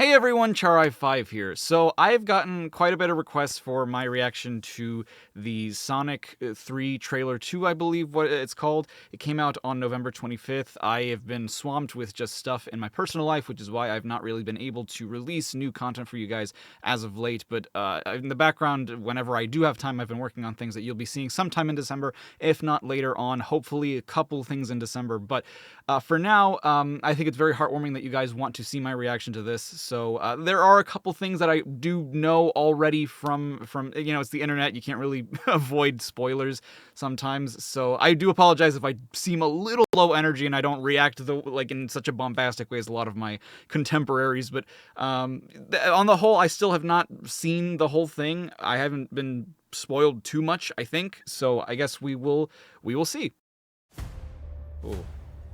Hey everyone, Charai5 here. So I've gotten quite a bit of requests for my reaction to the Sonic 3 Trailer 2, I believe what it's called. It came out on November 25th. I have been swamped with just stuff in my personal life, which is why I've not really been able to release new content for you guys as of late. But in the background, whenever I do have time, I've been working on things that you'll be seeing sometime in December, if not later on. Hopefully a couple things in December. But for now, I think it's very heartwarming that you guys want to see my reaction to this. So there are a couple things that I do know already from it's the internet. You can't really avoid spoilers sometimes. So I do apologize if I seem a little low energy and I don't react in such a bombastic way as a lot of my contemporaries. But on the whole, I still have not seen the whole thing. I haven't been spoiled too much, I think. So I guess we will see. Oh,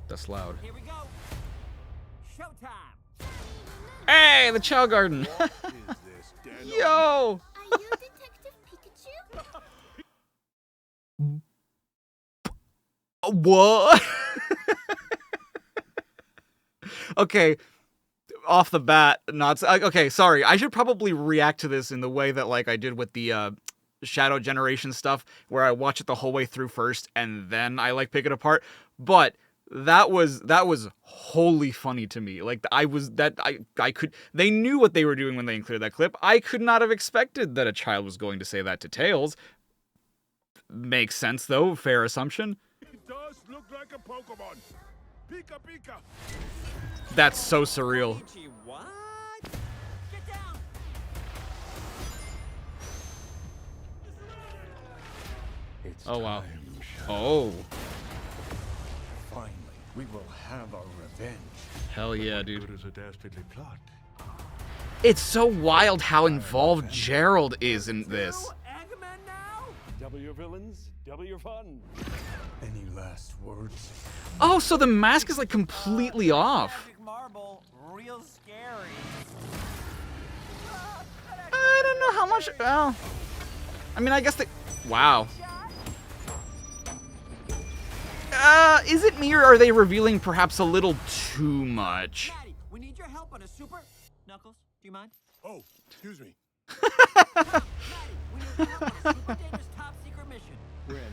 that's loud. Here we go. Showtime. Hey, the Chow Garden. What is this, Daniel? Yo. Are you Detective Pikachu? What? Okay, off the bat, not okay. Sorry, I should probably react to this in the way that I did with the Shadow Generation stuff, where I watch it the whole way through first and then I pick it apart. But that was wholly funny to me. I could. They knew what they were doing when they included that clip. I could not have expected that a child was going to say that to Tails. Makes sense though. Fair assumption. It does look like a Pokemon. Pika Pika. That's so surreal. Ichi, what? Get down. It's Oh wow. time, Shadow. Oh. Finally, we will have our revenge. Hell yeah, dude. Good as a dastardly plot. It's so wild how involved Gerald is in this. Eggman now? Double your villains, double your fun. Any last words? Oh, so the mask is completely off. Magic marble, real scary. I don't know how much. Well, I mean, I guess they. Wow. Is it me or are they revealing perhaps a little too much? Maddie, we need your help on a super. Knuckles, do you mind? Oh, excuse me. Maddie, we need your help on a super dangerous top secret mission. We're in.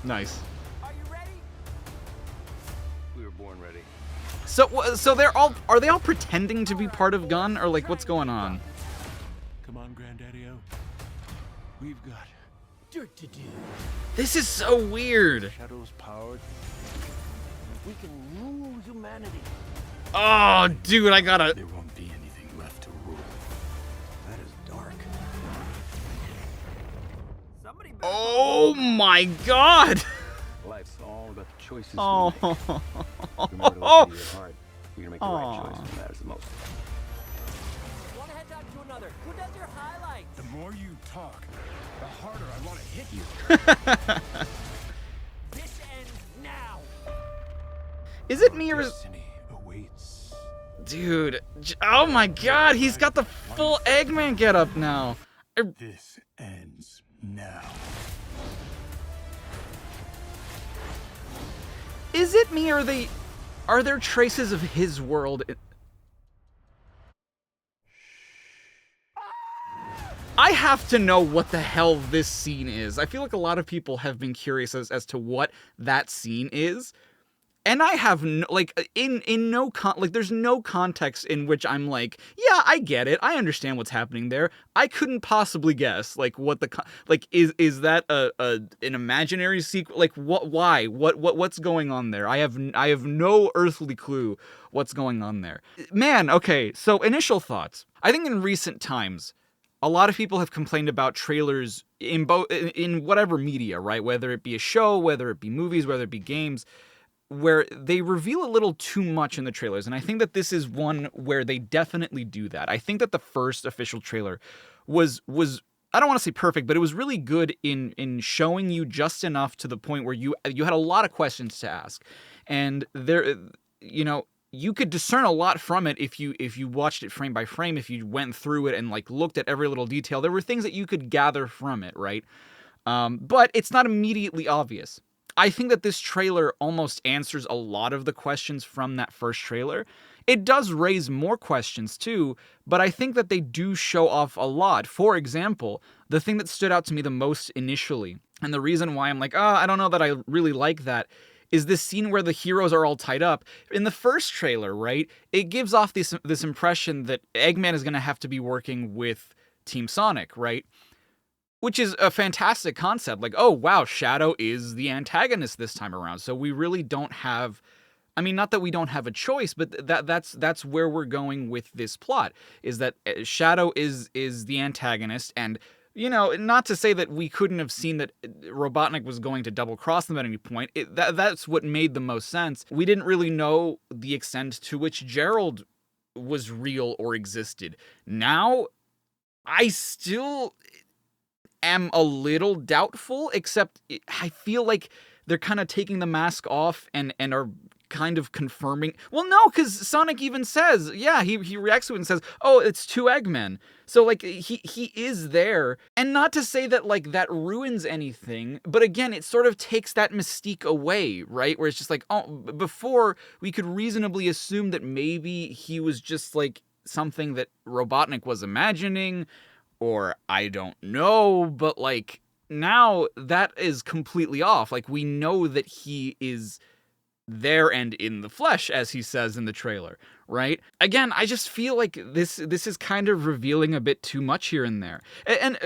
Nice. Are you ready? We were born ready. So are they all pretending to be part of Gun or what's going on? Come on, Granddaddy-O. We've got Dirt to do. This is so weird. Shadow's powered. We can rule humanity. Oh, dude, I gotta. There won't be anything left to rule. That is dark. Somebody better Oh my God. Life's all about the choices we Oh. make. Remember to listen to your heart. You're gonna make the right choice when it matters the most. One head down to another. Who does your highlights? The more you talk, the harder I want to hit you. This ends now. Is it me or is... Destiny awaits. Dude, oh my God, he's got the full Eggman getup now. This ends now. Is it me or are there traces of his world? I have to know what the hell this scene is. I feel like a lot of people have been curious as to what that scene is. And I have no, there's no context in which I'm yeah, I get it. I understand what's happening there. I couldn't possibly guess, what the, is that an imaginary sequel? Why? What's going on there? I have no earthly clue what's going on there. Man, okay, so initial thoughts. I think in recent times, a lot of people have complained about trailers in whatever media, right? Whether it be a show, whether it be movies, whether it be games, where they reveal a little too much in the trailers. And I think that this is one where they definitely do that. I think that the first official trailer was I don't want to say perfect, but it was really good in showing you just enough to the point where you had a lot of questions to ask. And there, you could discern a lot from it if you watched it frame by frame, if you went through it and looked at every little detail. There were things that you could gather from it, right? But it's not immediately obvious. I think that this trailer almost answers a lot of the questions from that first trailer It does raise more questions too, but I think that they do show off a lot. For example, the thing that stood out to me the most initially, and the reason why I'm like, I don't know that I really like that, is this scene where the heroes are all tied up. In the first trailer, right, it gives off this impression that Eggman is going to have to be working with Team Sonic, right? Which is a fantastic concept. Like, oh, wow, Shadow is the antagonist this time around. So we really don't have... I mean, not that we don't have a choice, but that's where we're going with this plot, is that Shadow is the antagonist, and, you know, not to say that we couldn't have seen that Robotnik was going to double-cross them at any point. That's what made the most sense. We didn't really know the extent to which Gerald was real or existed. Now, I still am a little doubtful, except I feel like they're kind of taking the mask off and are kind of confirming. Well, no, because Sonic even says, yeah, he reacts to it and says, oh, it's two Eggmen. So, like, he is there. And not to say that, like, that ruins anything, but again, it sort of takes that mystique away, right? Where it's just like, oh, before we could reasonably assume that maybe he was just, like, something that Robotnik was imagining, or I don't know, but, like, now that is completely off. Like, we know that he is there and in the flesh, as he says in the trailer, right? Again, I just feel like this is kind of revealing a bit too much here and there. And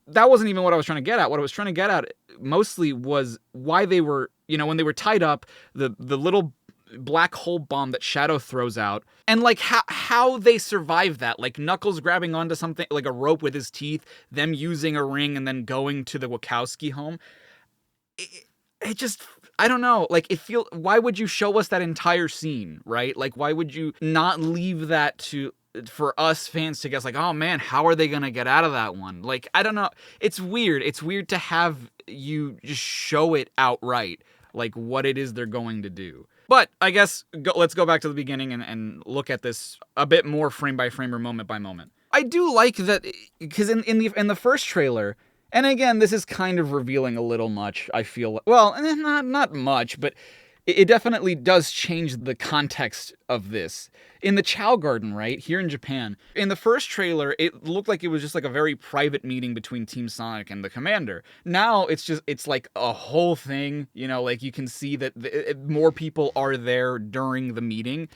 that wasn't even what I was trying to get at. What I was trying to get at mostly was why they were, you know, when they were tied up, the little black hole bomb that Shadow throws out, and like how they survive that, like Knuckles grabbing onto something like a rope with his teeth, them using a ring, and then going to the Wachowski home. It just, I don't know, like, why would you show us that entire scene, right? Like, why would you not leave that for us fans to guess, like, oh man, how are they gonna get out of that one? Like, I don't know, it's weird to have you just show it outright, like, what it is they're going to do. But I guess let's go back to the beginning and look at this a bit more frame by frame or moment by moment. I do like that, because in the first trailer, and again, this is kind of revealing a little much, I feel. Well, not much, but it definitely does change the context of this. In the Chow Garden, right, here in Japan, in the first trailer, it looked like it was just like a very private meeting between Team Sonic and the Commander. Now, it's like a whole thing, you know, like you can see that more people are there during the meeting.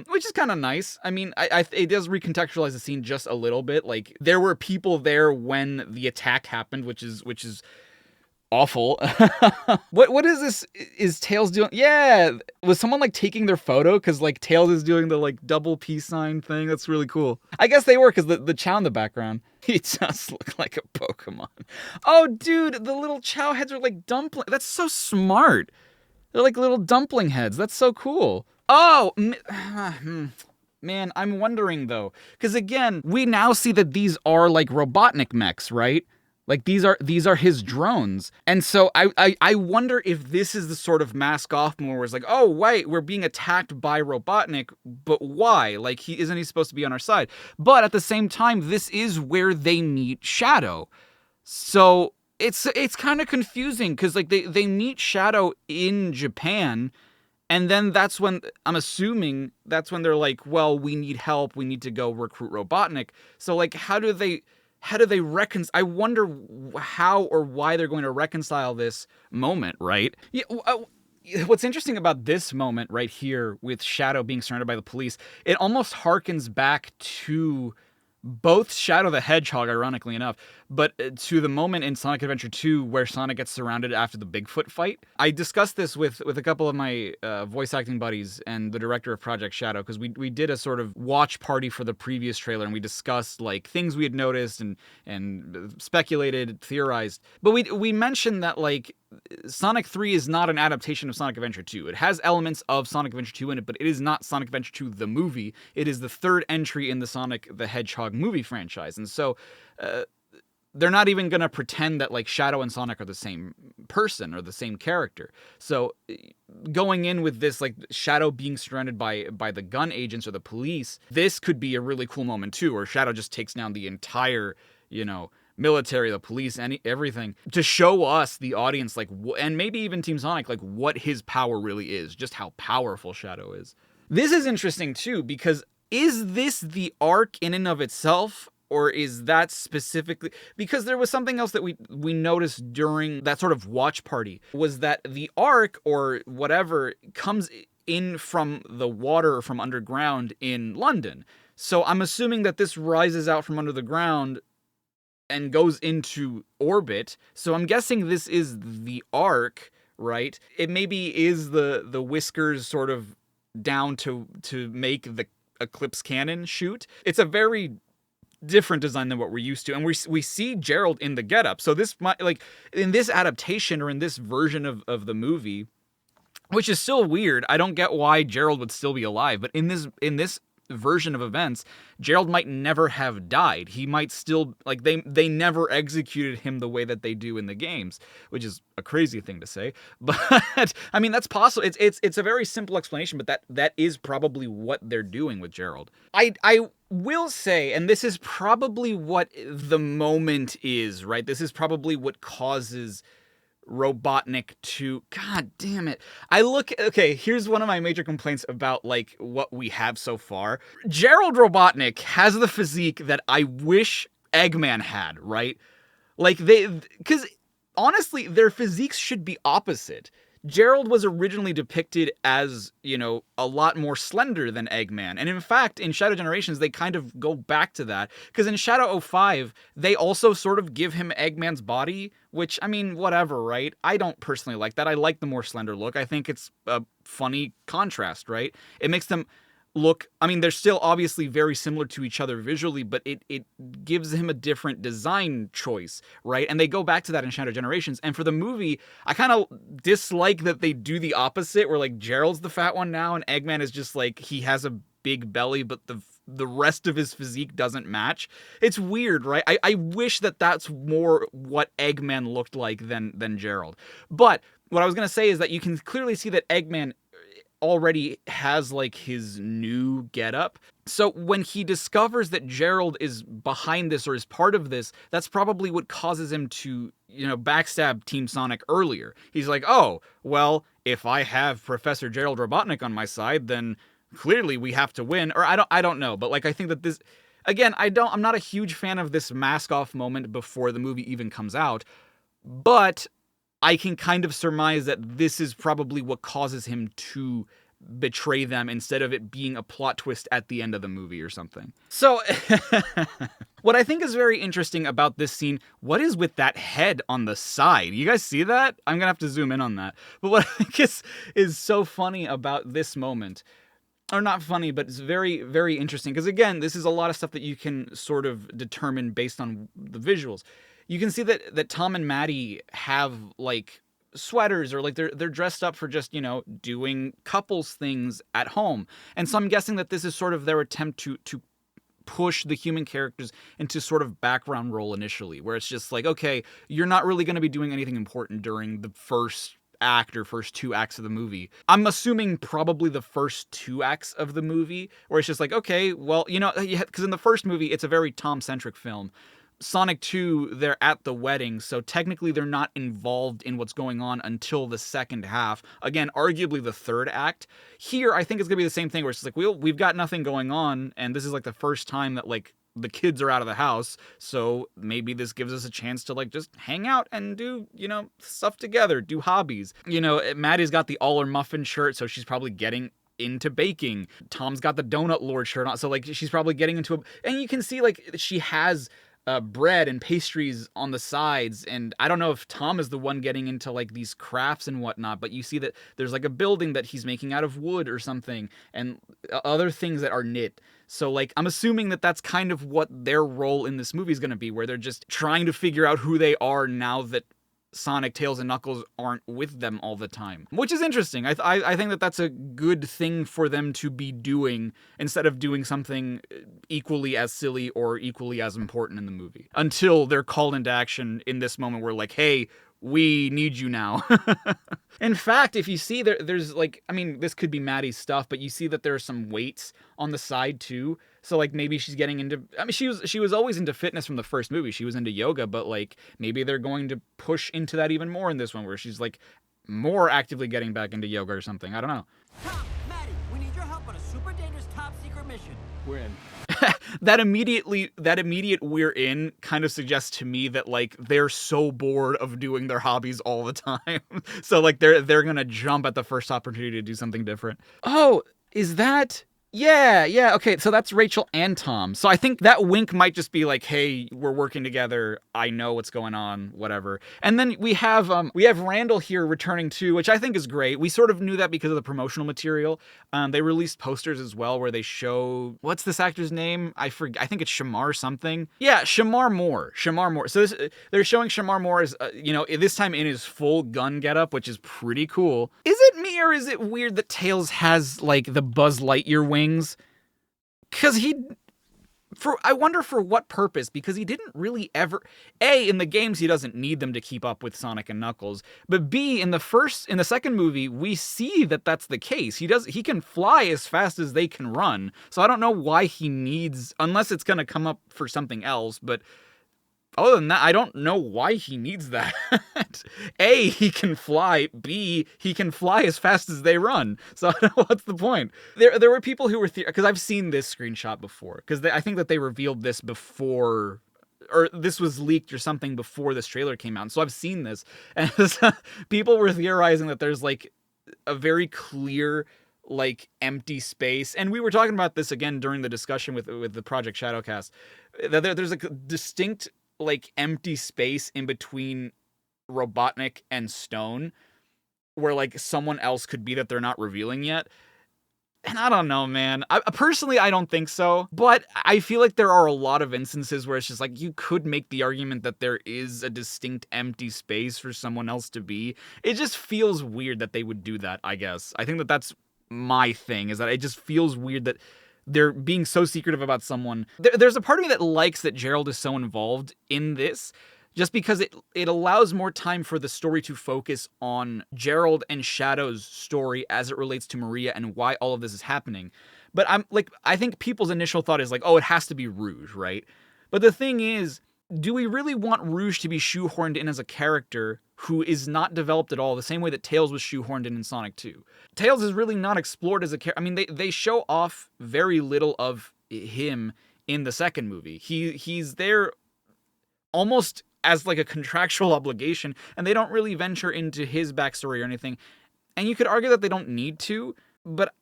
Which is kind of nice. I mean, it does recontextualize the scene just a little bit. Like, there were people there when the attack happened, which is awful. What is this? Is Tails doing? Yeah, was someone like taking their photo? Because like Tails is doing the like double peace sign thing. That's really cool. I guess they were, because the Chow in the background, he does look like a Pokemon. Oh, dude, the little Chow heads are like dumpling. That's so smart. They're like little dumpling heads. That's so cool. Oh, man, I'm wondering, though, because again, we now see that these are like Robotnik mechs, right? Like, these are his drones. And so I wonder if this is the sort of mask off moment where it's like, oh, wait, we're being attacked by Robotnik, but why? Like, isn't he supposed to be on our side? But at the same time, this is where they meet Shadow. So it's kind of confusing, because like they meet Shadow in Japan, and then that's when, I'm assuming, that's when they're like, well, we need help, we need to go recruit Robotnik. So, like, how do they reconcile? I wonder how or why they're going to reconcile this moment, right? Yeah, what's interesting about this moment right here with Shadow being surrounded by the police, it almost harkens back to both Shadow the Hedgehog, ironically enough, but to the moment in Sonic Adventure 2 where Sonic gets surrounded after the Bigfoot fight. I discussed this with a couple of my voice acting buddies and the director of Project Shadow, because we did a sort of watch party for the previous trailer, and we discussed like things we had noticed and speculated, theorized. But we mentioned that like Sonic 3 is not an adaptation of Sonic Adventure 2. It has elements of Sonic Adventure 2 in it, but it is not Sonic Adventure 2 the movie. It is the third entry in the Sonic the Hedgehog movie franchise. And so they're not even going to pretend that like Shadow and Sonic are the same person or the same character. So going in with this, like Shadow being surrounded by the gun agents or the police, this could be a really cool moment too, where Shadow just takes down the entire, you know, military, the police, everything, to show us, the audience, like, and maybe even Team Sonic, like what his power really is, just how powerful Shadow is. This is interesting too, because is this the arc in and of itself? Or is that specifically because there was something else that we noticed during that sort of watch party, was that the arc or whatever comes in from the water or from underground in London. So I'm assuming that this rises out from under the ground and goes into orbit. So I'm guessing this is the arc, right? It maybe is the whiskers sort of down to make the Eclipse cannon shoot. It's a very different design than what we're used to, and we see Gerald in the getup. So this might, like, in this adaptation or in this version of the movie, which is still weird. I don't get why Gerald would still be alive, but in this version of events, Gerald might never have died. He might still, like, they never executed him the way that they do in the games, which is a crazy thing to say. But I mean, that's possible. It's a very simple explanation, but that is probably what they're doing with Gerald. I will say, and this is probably what the moment is, right? This is probably what causes Robotnik to, god damn it. Okay, here's one of my major complaints about, like, what we have so far. Gerald Robotnik has the physique that I wish Eggman had, right? Like, because honestly, their physiques should be opposite. Gerald was originally depicted as, you know, a lot more slender than Eggman. And in fact, in Shadow Generations, they kind of go back to that. Because in Shadow 05, they also sort of give him Eggman's body, which, I mean, whatever, right? I don't personally like that. I like the more slender look. I think it's a funny contrast, right? It makes them look, I mean, they're still obviously very similar to each other visually, but it gives him a different design choice, right? And they go back to that in Shadow Generations. And for the movie, I kind of dislike that they do the opposite, where, like, Gerald's the fat one now, and Eggman is just, like, he has a big belly, but the rest of his physique doesn't match. It's weird, right? I wish that that's more what Eggman looked like than Gerald. But what I was going to say is that you can clearly see that Eggman already has, like, his new getup. So when he discovers that Gerald is behind this or is part of this, that's probably what causes him to, you know, backstab Team Sonic earlier. He's like, oh, well, if I have Professor Gerald Robotnik on my side, then clearly we have to win. Or I don't know, but, like, I think that this, again, I'm not a huge fan of this mask off moment before the movie even comes out, but I can kind of surmise that this is probably what causes him to betray them instead of it being a plot twist at the end of the movie or something. So, what I think is very interesting about this scene, what is with that head on the side? You guys see that? I'm gonna have to zoom in on that. But what I think is so funny about this moment, or not funny, but it's very, very interesting, because again, this is a lot of stuff that you can sort of determine based on the visuals. You can see that Tom and Maddie have, like, sweaters, or, like, they're dressed up for just, you know, doing couples things at home. And so I'm guessing that this is sort of their attempt to push the human characters into sort of background role initially, where it's just like, okay, you're not really going to be doing anything important during the first act or first 2 acts of the movie. I'm assuming probably the first 2 acts of the movie, where it's just like, okay, well, you know, because in the first movie, it's a very Tom-centric film. Sonic 2, they're at the wedding, so technically they're not involved in what's going on until the second half. Again, arguably the third act. Here, I think it's gonna be the same thing, where it's like, we've got nothing going on, and this is, like, the first time that, like, the kids are out of the house, so maybe this gives us a chance to, like, just hang out and do, you know, stuff together, do hobbies. You know, Maddie's got the all or muffin shirt, so she's probably getting into baking. Tom's got the donut lord shirt on, so, like, she's probably getting into and you can see, like, she has bread and pastries on the sides, and I don't know if Tom is the one getting into, like, these crafts and whatnot, but you see that there's, like, a building that he's making out of wood or something, and other things that are knit. So, like, I'm assuming that that's kind of what their role in this movie is going to be, where they're just trying to figure out who they are now that Sonic, Tails, and Knuckles aren't with them all the time. Which is interesting. I think that that's a good thing for them to be doing, instead of doing something equally as silly or equally as important in the movie. Until they're called into action in this moment where, like, hey, we need you now. In fact, if you see there's, like, I mean, this could be Maddie's stuff, but you see that there are some weights on the side too. So, like, maybe she's getting into, I mean, she was always into fitness from the first movie. She was into yoga, but, like, maybe they're going to push into that even more in this one, where she's, like, more actively getting back into yoga or something. I don't know. Tom, Maddie, we need your help on a We're in. that immediate we're in kind of suggests to me that like they're so bored of doing their hobbies all the time. So like they're gonna jump at the first opportunity to do something different. Oh, is that yeah, okay, so that's Rachel and Tom. So I think that wink might just be like, hey, we're working together, I know what's going on, whatever. And then we have Randall here returning too, which I think is great. We sort of knew that because of the promotional material. They released posters as well where they show, what's this actor's name? I think it's Shamar something. Yeah, Shamar Moore. So they're showing Shamar Moore as, this time in his full gun getup, which is pretty cool. Is it me or is it weird that Tails has like the Buzz Lightyear wings? Because I wonder for what purpose, because he didn't really ever, A, in the games he doesn't need them to keep up with Sonic and Knuckles, but B, in the second movie, we see that that's the case. He can fly as fast as they can run, so I don't know why he needs, unless it's going to come up for something else, but other than that, I don't know why he needs that. A, he can fly. B, he can fly as fast as they run. So I don't know what's the point. There were people who were because I've seen this screenshot before. Because I think that they revealed this before, or this was leaked or something before this trailer came out. So I've seen this, and people were theorizing that there's like a very clear like empty space, and we were talking about this again during the discussion with the Project Shadowcast. That there's a distinct like empty space in between Robotnik and Stone where like someone else could be that they're not revealing yet. And I don't know, man. Personally, I don't think so. But I feel like there are a lot of instances where it's just like you could make the argument that there is a distinct empty space for someone else to be. It just feels weird that they would do that, I guess. I think that that's my thing, is that it just feels weird that they're being so secretive about someone. There's a part of me that likes that Gerald is so involved in this, just because it allows more time for the story to focus on Gerald and Shadow's story as it relates to Maria and why all of this is happening. But I think people's initial thought is like, oh, it has to be Rouge, right? But the thing is, do we really want Rouge to be shoehorned in as a character who is not developed at all, the same way that Tails was shoehorned in Sonic 2? Tails is really not explored as a character. I mean, they show off very little of him in the second movie. He's there almost as like a contractual obligation, and they don't really venture into his backstory or anything. And you could argue that they don't need to, but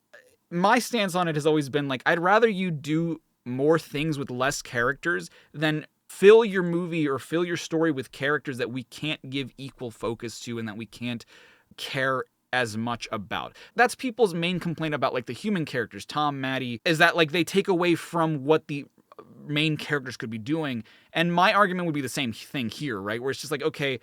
my stance on it has always been like, I'd rather you do more things with less characters than fill your movie or fill your story with characters that we can't give equal focus to and that we can't care as much about. That's people's main complaint about like the human characters, Tom, Maddie, is that like they take away from what the main characters could be doing. And my argument would be the same thing here, right? Where it's just like, okay,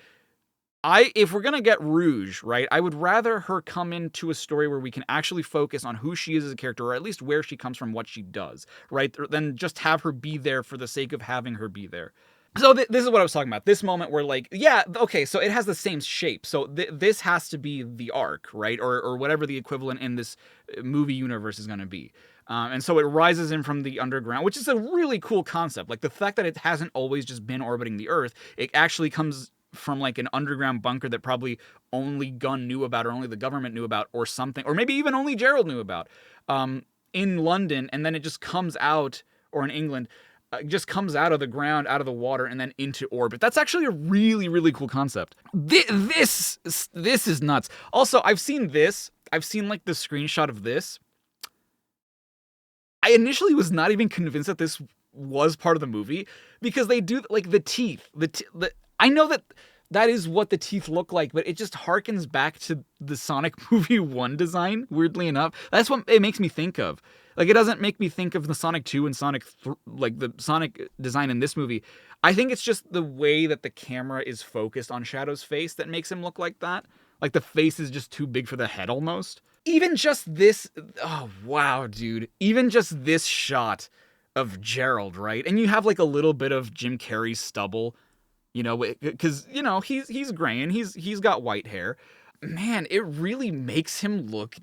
if we're gonna get Rouge, right, I would rather her come into a story where we can actually focus on who she is as a character, or at least where she comes from, what she does, right, than just have her be there for the sake of having her be there. So this is what I was talking about. This moment where like, yeah, okay, so it has the same shape. So this has to be the arc, right, or whatever the equivalent in this movie universe is gonna be. And so it rises in from the underground, which is a really cool concept. Like the fact that it hasn't always just been orbiting the Earth, it actually comes from like an underground bunker that probably only Gunn knew about, or only the government knew about, or something, or maybe even only Gerald knew about, in London, and then it just comes out, or in England, just comes out of the ground, out of the water, and then into orbit. That's actually a really, really cool concept. This is nuts. Also, I've seen like the screenshot of this. I initially was not even convinced that this was part of the movie, because they do like the teeth. I know that is what the teeth look like, but it just harkens back to the Sonic movie 1 design, weirdly enough. That's what it makes me think of. Like, it doesn't make me think of the Sonic 2 and like the Sonic design in this movie. I think it's just the way that the camera is focused on Shadow's face that makes him look like that. Like, the face is just too big for the head almost. Even just this, oh wow, dude. Even just this shot of Gerald, right? And you have like a little bit of Jim Carrey's stubble, you know, because, you know, he's gray and he's got white hair. Man, it really makes him look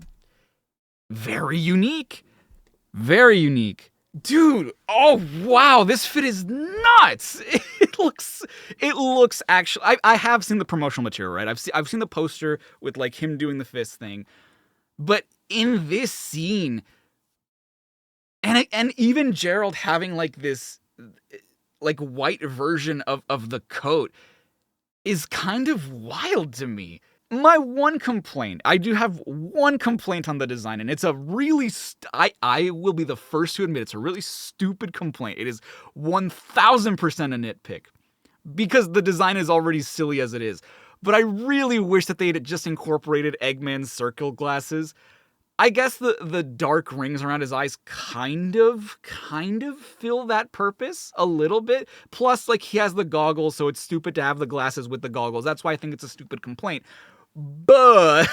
very unique. Very unique. Dude, oh wow, this fit is nuts. It looks actually, I have seen the promotional material, right? I've seen the poster with like him doing the fist thing. But in this scene, And even Gerald having like this like white version of the coat is kind of wild to me. My one complaint, I do have one complaint on the design, and it's a really, I will be the first to admit it's a really stupid complaint. It is 1000% a nitpick, because the design is already silly as it is. But I really wish that they had just incorporated Eggman's circle glasses. I guess the dark rings around his eyes kind of fill that purpose a little bit. Plus, like, he has the goggles, so it's stupid to have the glasses with the goggles. That's why I think it's a stupid complaint. But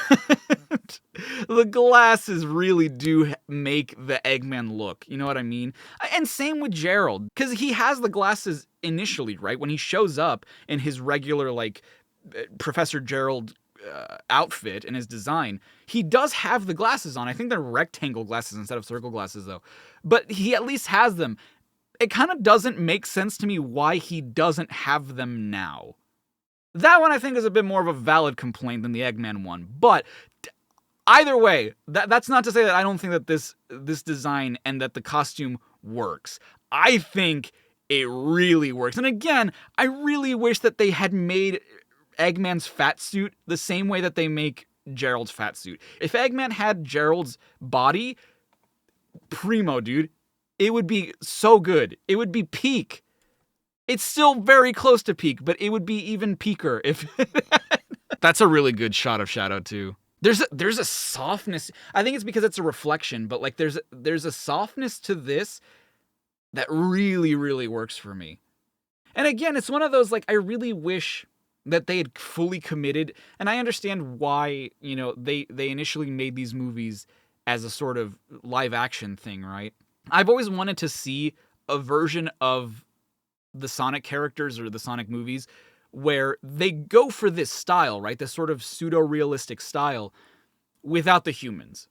the glasses really do make the Eggman look. You know what I mean? And same with Gerald, because he has the glasses initially, right? When he shows up in his regular, like, Professor Gerald outfit and his design, he does have the glasses on. I think they're rectangle glasses instead of circle glasses, though. But he at least has them. It kind of doesn't make sense to me why he doesn't have them now. That one I think is a bit more of a valid complaint than the Eggman one. But either way, that's not to say that I don't think that this design and that the costume works. I think it really works. And again, I really wish that they had made Eggman's fat suit the same way that they make Gerald's fat suit. If Eggman had Gerald's body, primo, dude, it would be so good. It would be peak. It's still very close to peak, but it would be even peaker if... That's a really good shot of Shadow, too. There's a softness. I think it's because it's a reflection, but like there's a softness to this that really, really works for me. And again, it's one of those, like, I really wish that they had fully committed, and I understand why, you know, they initially made these movies as a sort of live action thing, right? I've always wanted to see a version of the Sonic characters or the Sonic movies where they go for this style, right? This sort of pseudo-realistic style without the humans.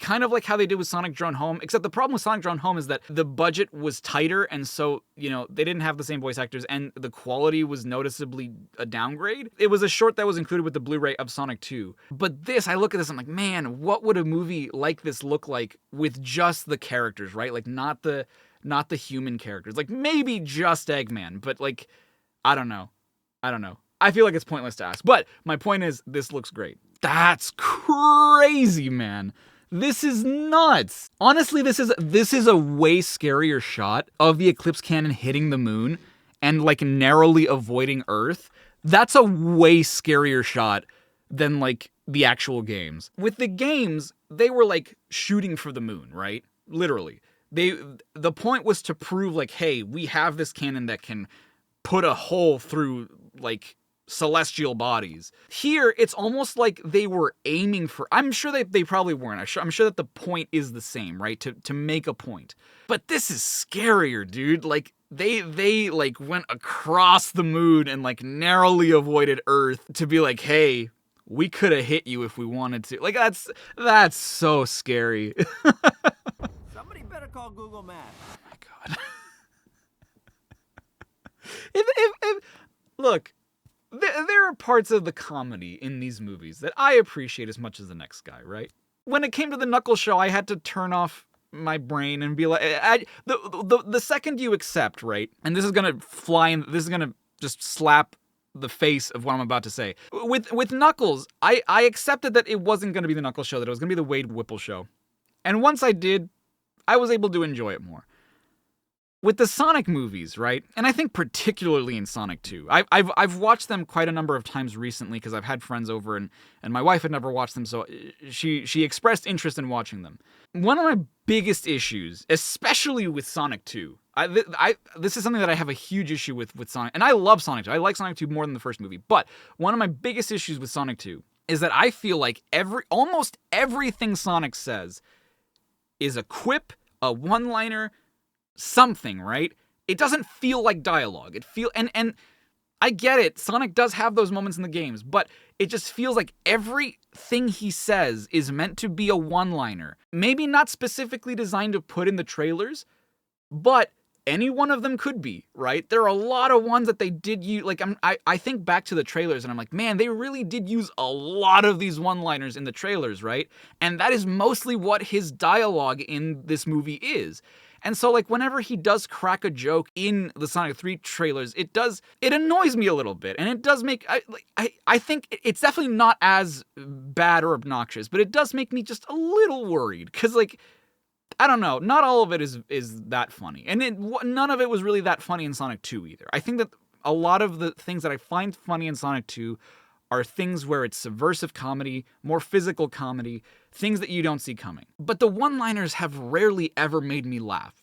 Kind of like how they did with Sonic Drone Home, except the problem with Sonic Drone Home is that the budget was tighter, and so, you know, they didn't have the same voice actors, and the quality was noticeably a downgrade. It was a short that was included with the Blu-ray of Sonic 2. But this, I look at this, I'm like, man, what would a movie like this look like with just the characters, right? Like, not the human characters. Like, maybe just Eggman, but, like, I don't know. I feel like it's pointless to ask. But my point is, this looks great. That's crazy, man. This is nuts. Honestly, this is a way scarier shot of the Eclipse cannon hitting the moon and, like, narrowly avoiding Earth. That's a way scarier shot than, like, the actual games. With the games, they were, like, shooting for the moon, right? Literally. The point was to prove, like, hey, we have this cannon that can put a hole through, like, celestial bodies. Here, it's almost like they were aiming for... I'm sure they probably weren't. I'm sure that the point is the same, right? To make a point. But this is scarier, dude. Like, they like, went across the moon and, like, narrowly avoided Earth to be like, hey, we could have hit you if we wanted to. Like, that's so scary. Somebody better call Google Maps. Oh, my God. Look... There are parts of the comedy in these movies that I appreciate as much as the next guy, right? When it came to the Knuckles show, I had to turn off my brain and be like, the second you accept, right? And this is gonna this is gonna just slap the face of what I'm about to say. With Knuckles, I accepted that it wasn't gonna be the Knuckles show, that it was gonna be the Wade Whipple show. And once I did, I was able to enjoy it more. With the Sonic movies, right? And I think particularly in Sonic 2. I've watched them quite a number of times recently because I've had friends over and my wife had never watched them, so she expressed interest in watching them. One of my biggest issues, especially with Sonic 2, this is something that I have a huge issue with Sonic, and I love Sonic 2. I like Sonic 2 more than the first movie, but one of my biggest issues with Sonic 2 is that I feel like almost everything Sonic says is a quip, a one-liner, something, right? It doesn't feel like dialogue. And I get it. Sonic does have those moments in the games, but it just feels like everything he says is meant to be a one-liner. Maybe not specifically designed to put in the trailers, but any one of them could be, right? There are a lot of ones that they did use. Like, I think back to the trailers and I'm like, man, they really did use a lot of these one-liners in the trailers, right? And that is mostly what his dialogue in this movie is. And so, like, whenever he does crack a joke in the Sonic 3 trailers, it annoys me a little bit. And it does make, I think it's definitely not as bad or obnoxious, but it does make me just a little worried. Because, like, I don't know, not all of it is that funny. And none of it was really that funny in Sonic 2 either. I think that a lot of the things that I find funny in Sonic 2 are things where it's subversive comedy, more physical comedy, things that you don't see coming. But the one-liners have rarely ever made me laugh.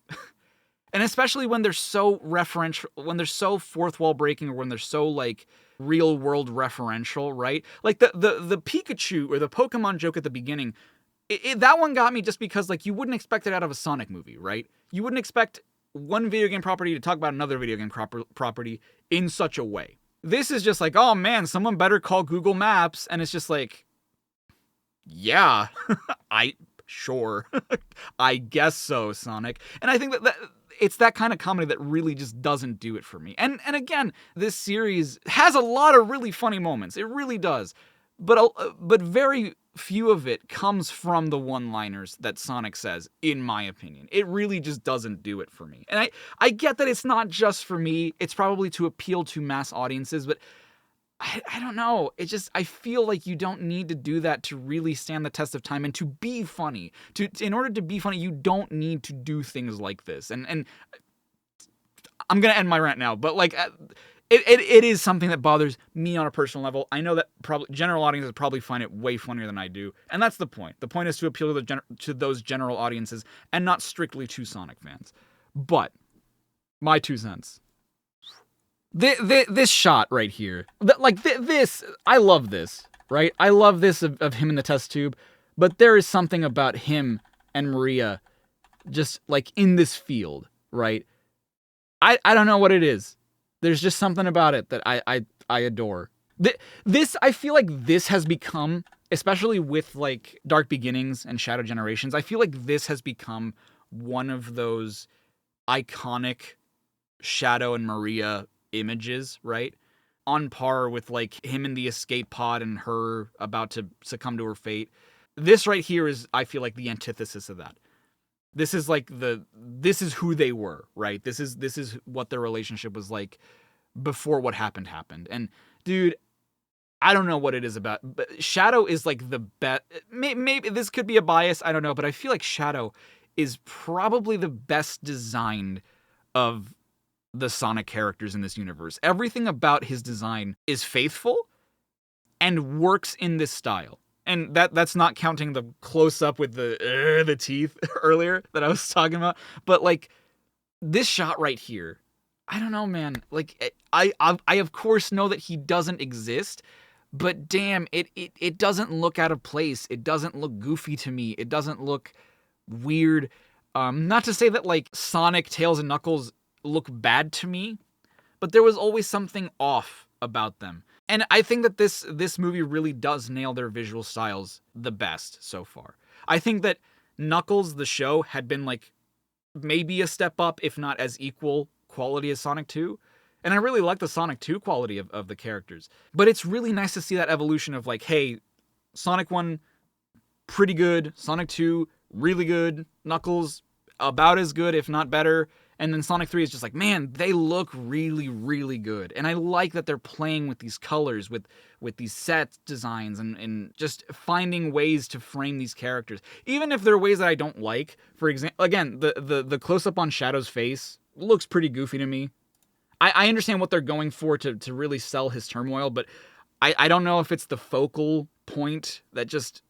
And especially when they're so referential, when they're so fourth wall breaking, or when they're so, like, real world referential, right? Like the Pikachu or the Pokemon joke at the beginning, that one got me just because, like, you wouldn't expect it out of a Sonic movie, right? You wouldn't expect one video game property to talk about another video game property in such a way. This is just like, oh man, someone better call Google Maps, and it's just like, yeah, sure, I guess so, Sonic. And I think that it's that kind of comedy that really just doesn't do it for me. And again, this series has a lot of really funny moments. It really does. But very few of it comes from the one-liners that Sonic says, in my opinion. It really just doesn't do it for me. And I get that it's not just for me. It's probably to appeal to mass audiences, but I don't know. It just, I feel like you don't need to do that to really stand the test of time and to be funny. In order to be funny, you don't need to do things like this. And I'm going to end my rant now, but like, it is something that bothers me on a personal level. I know that probably general audiences probably find it way funnier than I do, and that's the point. The point is to appeal to those general audiences and not strictly to Sonic fans. But my 2 cents. This shot right here, this, I love this, right? I love this of him in the test tube, but there is something about him and Maria just like in this field, right? I don't know what it is. There's just something about it that I adore. This, I feel like this has become, especially with like Dark Beginnings and Shadow Generations, I feel like this has become one of those iconic Shadow and Maria images, right? On par with like him in the escape pod and her about to succumb to her fate. This right here is, I feel like, the antithesis of that. This is like this is who they were, right? This is what their relationship was like before what happened. And dude, I don't know what it is about, but Shadow is like the best. Maybe this could be a bias, I don't know, but I feel like Shadow is probably the best designed of the Sonic characters in this universe. Everything about his design is faithful and works in this style. And that's not counting the close-up with the teeth earlier that I was talking about. But, like, this shot right here, I don't know, man. Like, I of course know that he doesn't exist, but damn, it doesn't look out of place. It doesn't look goofy to me. It doesn't look weird. Not to say that, like, Sonic, Tails, and Knuckles look bad to me, but there was always something off about them. And I think that this movie really does nail their visual styles the best so far. I think that Knuckles, the show, had been like maybe a step up, if not as equal quality as Sonic 2. And I really like the Sonic 2 quality of the characters. But it's really nice to see that evolution of like, hey, Sonic 1, pretty good. Sonic 2, really good. Knuckles, about as good, if not better. And then Sonic 3 is just like, man, they look really, really good. And I like that they're playing with these colors, with these set designs, and just finding ways to frame these characters. Even if there are ways that I don't like. For example, again, the close-up on Shadow's face looks pretty goofy to me. I understand what they're going for to really sell his turmoil, but I don't know if it's the focal point that just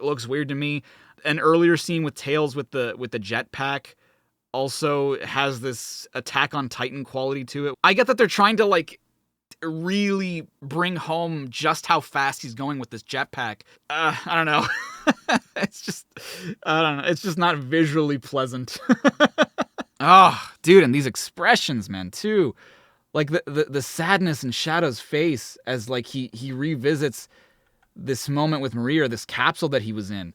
looks weird to me. An earlier scene with Tails with the jetpack also has this Attack on Titan quality to it. I get that they're trying to like really bring home just how fast he's going with this jetpack. I don't know. It's just, I don't know. It's just not visually pleasant. Oh, dude, and these expressions, man, too. Like the sadness in Shadow's face as like he revisits this moment with Maria, this capsule that he was in.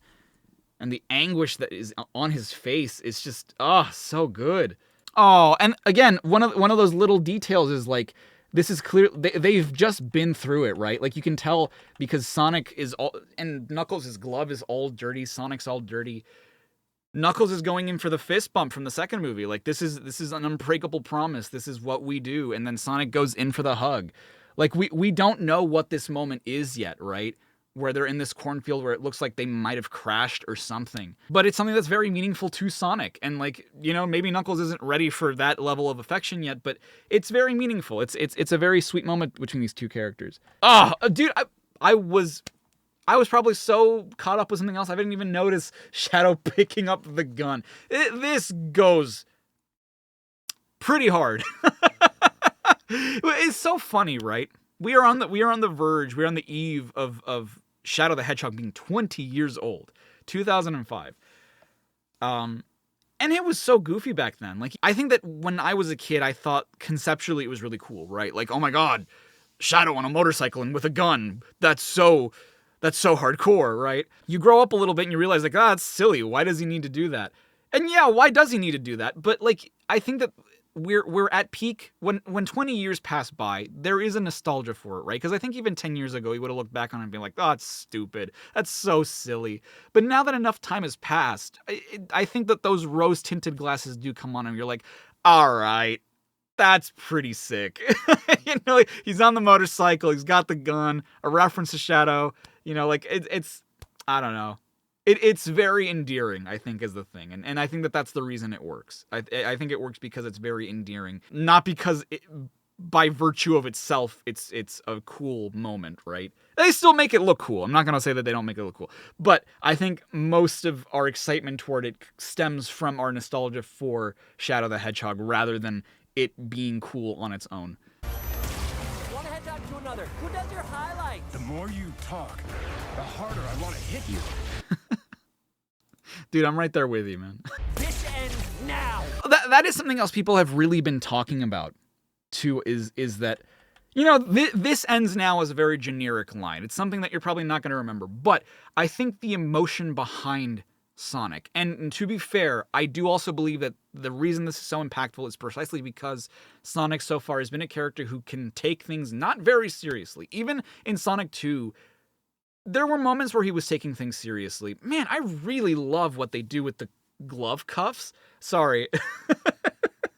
And the anguish that is on his face is just, so good. Oh, and again, one of those little details is like, this is clear. They've just been through it, right? Like you can tell because Sonic is all, and Knuckles' glove is all dirty. Sonic's all dirty. Knuckles is going in for the fist bump from the second movie. Like this is an unbreakable promise. This is what we do. And then Sonic goes in for the hug. Like we don't know what this moment is yet, right? Where they're in this cornfield where it looks like they might have crashed or something. But it's something that's very meaningful to Sonic. And like, you know, maybe Knuckles isn't ready for that level of affection yet, but it's very meaningful. It's a very sweet moment between these two characters. Oh, dude, I was probably so caught up with something else I didn't even notice Shadow picking up the gun. This goes pretty hard. It's so funny, right? We are on the verge, we're on the eve of Shadow the Hedgehog being 20 years old, 2005. And it was so goofy back then. Like, I think that when I was a kid, I thought conceptually it was really cool, right? Like, oh my god, Shadow on a motorcycle and with a gun. That's so hardcore, right? You grow up a little bit and you realize, like, that's silly. Why does he need to do that? And yeah, why does he need to do that? But like, I think that we're at peak when 20 years pass by, there is a nostalgia for it, right? Because I think even 10 years ago, he would have looked back on it and been like, oh, it's stupid. That's so silly. But now that enough time has passed, I think that those rose-tinted glasses do come on and you're like, all right, that's pretty sick. You know, like, he's on the motorcycle, he's got the gun, a reference to Shadow, you know, like, it's I don't know. It's very endearing, I think, is the thing. And I think that that's the reason it works. I think it works because it's very endearing. Not because, by virtue of itself, it's a cool moment, right? They still make it look cool. I'm not going to say that they don't make it look cool. But I think most of our excitement toward it stems from our nostalgia for Shadow the Hedgehog rather than it being cool on its own. One hedgehog to another. Who does your highlights? The more you talk, the harder I want to hit you. Dude, I'm right there with you, man. This ends now. That is something else people have really been talking about, too, is that, you know, this ends now as a very generic line. It's something that you're probably not going to remember. But I think the emotion behind Sonic, and to be fair, I do also believe that the reason this is so impactful is precisely because Sonic so far has been a character who can take things not very seriously. Even in Sonic 2, there were moments where he was taking things seriously. Man, I really love what they do with the glove cuffs. Sorry.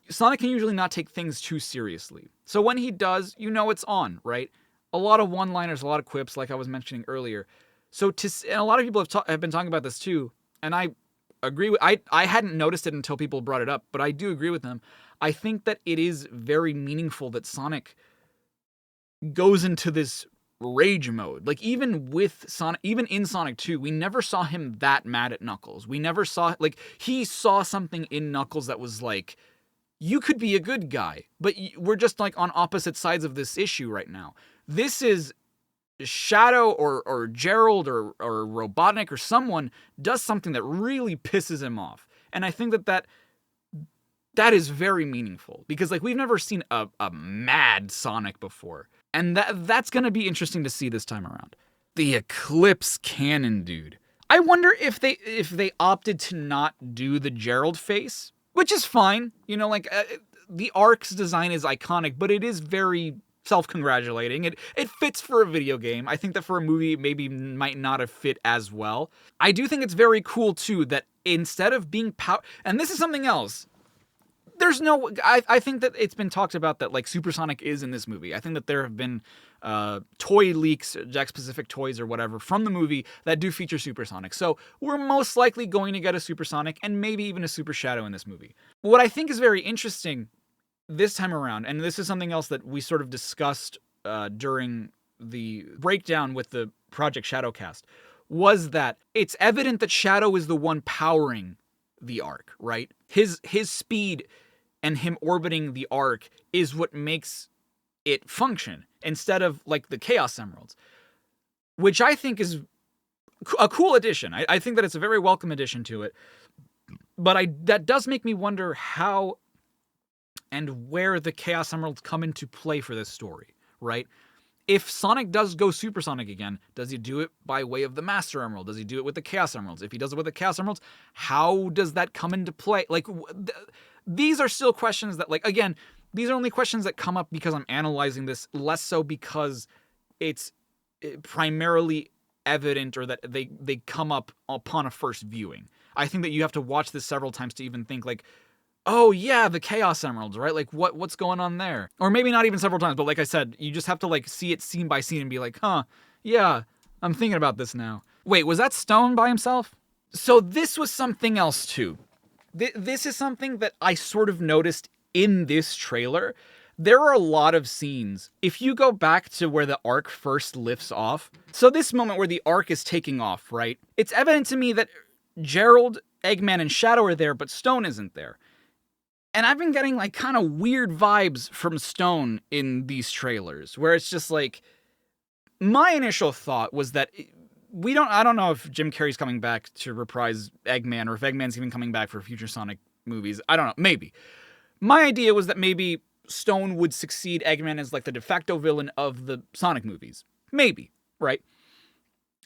Sonic can usually not take things too seriously. So when he does, you know it's on, right? A lot of one-liners, a lot of quips, like I was mentioning earlier. So and a lot of people have been talking about this too, and I agree with, I hadn't noticed it until people brought it up, but I do agree with them. I think that it is very meaningful that Sonic goes into this rage mode. Like, even with Sonic, even in Sonic 2, we never saw him that mad at Knuckles. We never saw, like, he saw something in Knuckles that was like, you could be a good guy, but we're just like on opposite sides of this issue right now. This is Shadow or Gerald or Robotnik or someone does something that really pisses him off. And I think that is very meaningful because, like, we've never seen a mad Sonic before. And that's going to be interesting to see this time around. The Eclipse Cannon, dude. I wonder if they opted to not do the Gerald face, which is fine. You know, like, the Ark's design is iconic, but it is very self-congratulating. It fits for a video game. I think that for a movie, it maybe might not have fit as well. I do think it's very cool, too, that instead of being and this is something else. There's no, I think that it's been talked about that, like, Supersonic is in this movie. I think that there have been toy leaks, Jack-specific toys or whatever, from the movie that do feature Supersonic. So we're most likely going to get a Supersonic and maybe even a Super Shadow in this movie. What I think is very interesting this time around, and this is something else that we sort of discussed during the breakdown with the Project Shadowcast, was that it's evident that Shadow is the one powering the Ark, right? His speed and him orbiting the Ark is what makes it function, instead of, like, the Chaos Emeralds, which I think is a cool addition. I think that it's a very welcome addition to it, but that does make me wonder how and where the Chaos Emeralds come into play for this story, right? If Sonic does go Supersonic again, does he do it by way of the Master Emerald? Does he do it with the Chaos Emeralds? If he does it with the Chaos Emeralds, how does that come into play? Like, these are still questions that, like, again, these are only questions that come up because I'm analyzing this, less so because it's primarily evident or that they come up upon a first viewing. I think that you have to watch this several times to even think, like, oh yeah, the Chaos Emeralds, right? Like, what's going on there? Or maybe not even several times, but like I said, you just have to, like, see it scene by scene and be like, huh, yeah, I'm thinking about this now. Wait, was that Stone by himself? So this was something else too. This is something that I sort of noticed in this trailer. There are a lot of scenes. If you go back to where the Ark first lifts off, so this moment where the Ark is taking off, right? It's evident to me that Gerald, Eggman, and Shadow are there, but Stone isn't there. And I've been getting, like, kind of weird vibes from Stone in these trailers, where it's just like, my initial thought was that I don't know if Jim Carrey's coming back to reprise Eggman, or if Eggman's even coming back for future Sonic movies. I don't know, maybe. My idea was that maybe Stone would succeed Eggman as, like, the de facto villain of the Sonic movies. Maybe, right?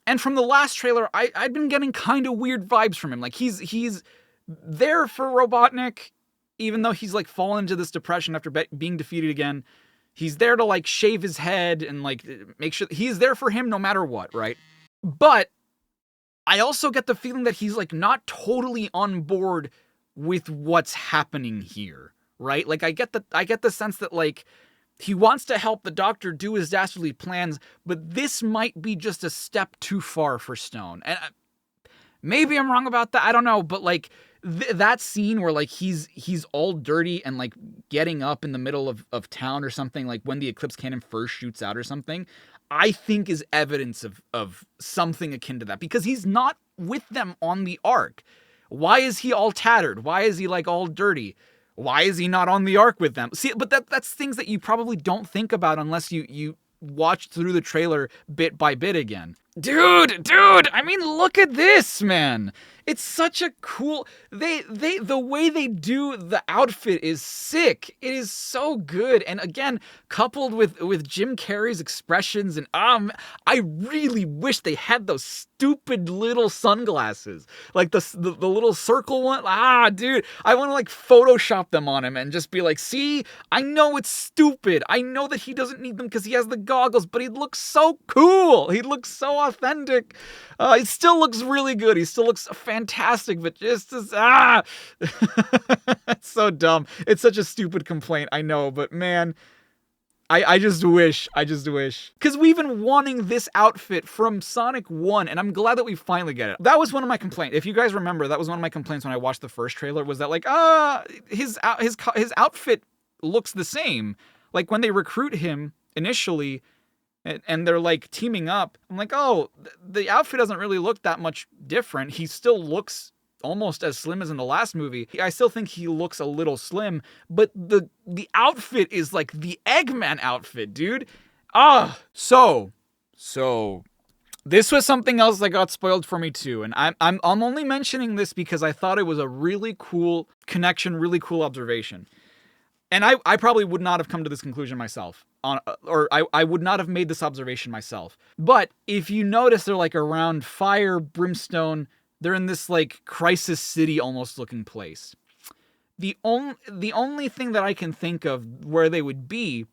And from the last trailer, I'd been getting kind of weird vibes from him. Like, he's there for Robotnik, even though he's, like, fallen into this depression after being defeated again. He's there to, like, shave his head and, like, make sure he's there for him no matter what, right? But I also get the feeling that he's, like, not totally on board with what's happening here, right? Like, I get the sense that, like, he wants to help the Doctor do his dastardly plans, but this might be just a step too far for Stone. And maybe I'm wrong about that. I don't know, but, like, that scene where, like, he's all dirty and, like, getting up in the middle of town or something, like when the Eclipse Cannon first shoots out or something, I think is evidence of something akin to that, because he's not with them on the Ark. Why is he all tattered? Why is he, like, all dirty? Why is he not on the Ark with them? See, but that's things that you probably don't think about unless you watch through the trailer bit by bit again. Dude, I mean, look at this, man. It's such a cool, the way they do the outfit is sick. It is so good. And again, coupled with Jim Carrey's expressions, and I really wish they had those stupid little sunglasses. Like the little circle one. Dude, I want to, like, Photoshop them on him and just be like, see, I know it's stupid. I know that he doesn't need them because he has the goggles, but he looks so cool. He looks so authentic. He still looks really good. He still looks fantastic, but just as it's so dumb. It's such a stupid complaint, I know, but man, I just wish. Because we've been wanting this outfit from Sonic 1, and I'm glad that we finally get it. That was one of my complaints. If you guys remember, that was one of my complaints when I watched the first trailer, was that, like, his outfit looks the same. Like, when they recruit him initially, and they're, like, teaming up, I'm like, oh, the outfit doesn't really look that much different. He still looks almost as slim as in the last movie. I still think he looks a little slim, but the outfit is, like, the Eggman outfit, dude. So this was something else that got spoiled for me too, and I'm only mentioning this because I thought it was a really cool connection, really cool observation. And I probably would not have come to this conclusion myself, I would not have made this observation myself. But if you notice, they're, like, around fire, brimstone. They're in this, like, Crisis City almost looking place. The only thing that I can think of where they would be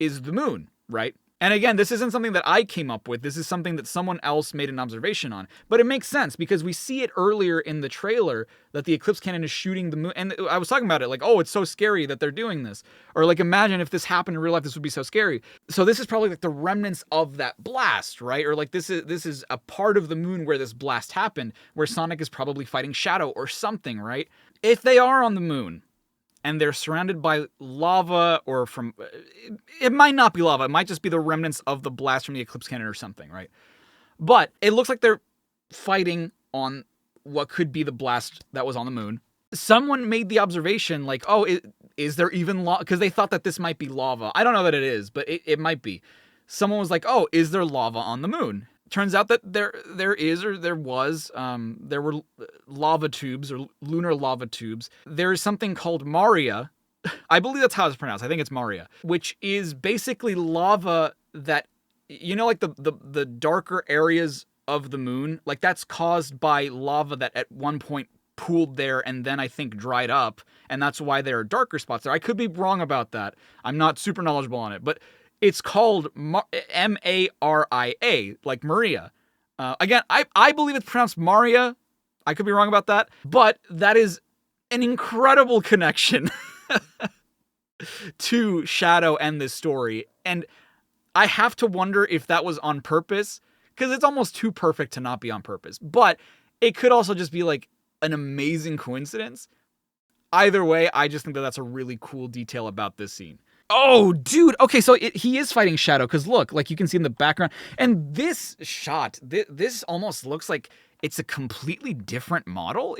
is the moon, right? And again, this isn't something that I came up with. This is something that someone else made an observation on. But it makes sense because we see it earlier in the trailer that the Eclipse Cannon is shooting the moon. And I was talking about it like, oh, it's so scary that they're doing this. Or, like, imagine if this happened in real life, this would be so scary. So this is probably, like, the remnants of that blast, right? Or, like, this is a part of the moon where this blast happened, where Sonic is probably fighting Shadow or something, right? If they are on the moon, and they're surrounded by lava, or it might not be lava, it might just be the remnants of the blast from the Eclipse Cannon or something, right? But it looks like they're fighting on what could be the blast that was on the moon. Someone made the observation, like, oh, is there even lava? Because they thought that this might be lava. I don't know that it is, but it might be. Someone was like, oh, is there lava on the moon? Turns out that there were lava tubes, or lunar lava tubes. There is something called Maria. I believe that's how it's pronounced. I think it's Maria, which is basically lava that, you know, like the darker areas of the moon, like, that's caused by lava that at one point pooled there and then I think dried up, and that's why there are darker spots there. I could be wrong about that. I'm not super knowledgeable on it, but it's called Maria, like Maria. Again, I believe it's pronounced Maria. I could be wrong about that, but that is an incredible connection to Shadow and this story. And I have to wonder if that was on purpose, because it's almost too perfect to not be on purpose. But it could also just be like an amazing coincidence. Either way, I just think that that's a really cool detail about this scene. Oh, dude. Okay, so he is fighting Shadow, because look, like you can see in the background. And this shot, this almost looks like it's a completely different model.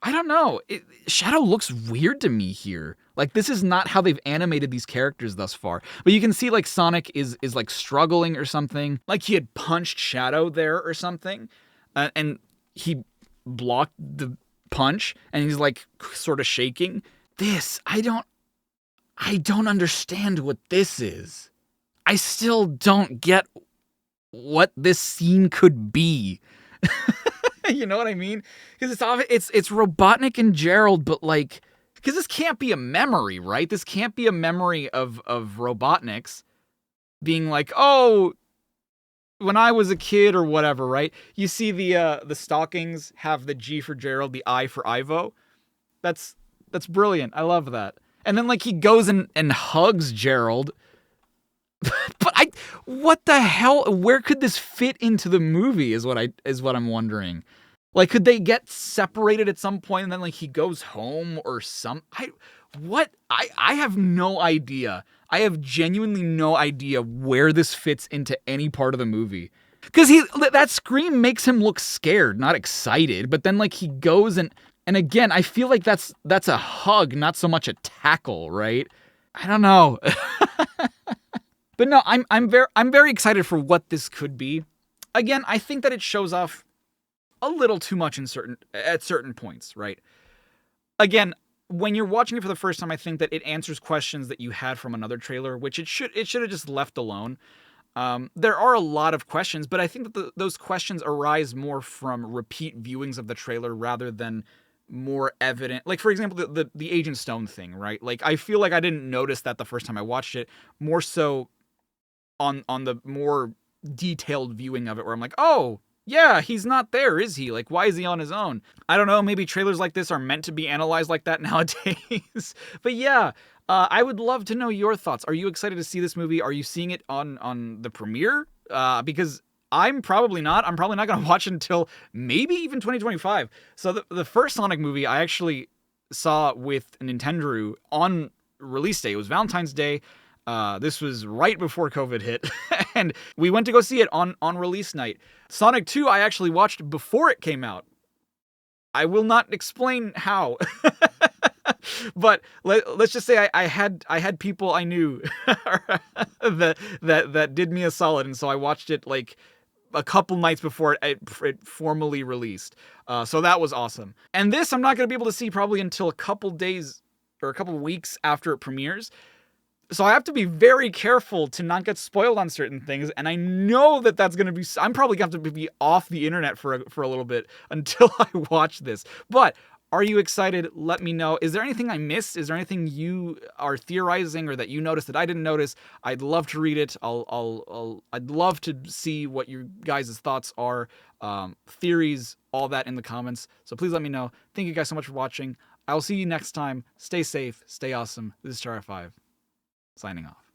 I don't know. Shadow looks weird to me here. Like, this is not how they've animated these characters thus far. But you can see, like, Sonic is like struggling or something. Like he had punched Shadow there or something. And he blocked the punch and he's like sort of shaking. I don't understand what this is. I still don't get what this scene could be. You know what I mean? Because it's Robotnik and Gerald, but like, because this can't be a memory, right? This can't be a memory of Robotnik's being like, oh, when I was a kid or whatever, right? You see the stockings have the G for Gerald, the I for Ivo. That's brilliant. I love that. And then like he goes and hugs Gerald. But what the hell? Where could this fit into the movie? Is what I'm wondering. Like, could they get separated at some point and then like he goes home or some? I have no idea. I have genuinely no idea where this fits into any part of the movie. Because that scream makes him look scared, not excited. But then like he goes and again, I feel like that's a hug, not so much a tackle, right? I don't know. But no, I'm very excited for what this could be. Again, I think that it shows off a little too much at certain points, right? Again, when you're watching it for the first time, I think that it answers questions that you had from another trailer, which it should have just left alone. There are a lot of questions, but I think that those questions arise more from repeat viewings of the trailer rather than more evident. Like, for example, the Agent Stone thing, right? Like, I feel like I didn't notice that the first time I watched it, more so on the more detailed viewing of it, where I'm like, oh, yeah, he's not there, is he? Like, why is he on his own? I don't know, maybe trailers like this are meant to be analyzed like that nowadays. But yeah, I would love to know your thoughts. Are you excited to see this movie? Are you seeing it on the premiere? Because I'm probably not. I'm probably not going to watch it until maybe even 2025. So the first Sonic movie I actually saw with Nintendo on release day. It was Valentine's Day. This was right before COVID hit, and we went to go see it on release night. Sonic 2 I actually watched before it came out. I will not explain how, but let's just say I had people I knew that did me a solid, and so I watched it like a couple nights before it formally released. So that was awesome. And this I'm not going to be able to see probably until a couple days or a couple weeks after it premieres. So I have to be very careful to not get spoiled on certain things, and I know that that's going to be... I'm probably going to have to be off the internet for a little bit until I watch this. But are you excited? Let me know. Is there anything I missed? Is there anything you are theorizing or that you noticed that I didn't notice? I'd love to read it. I'd love to see what your guys' thoughts are, theories, all that in the comments. So please let me know. Thank you guys so much for watching. I'll see you next time. Stay safe. Stay awesome. This is Chara5. Signing off.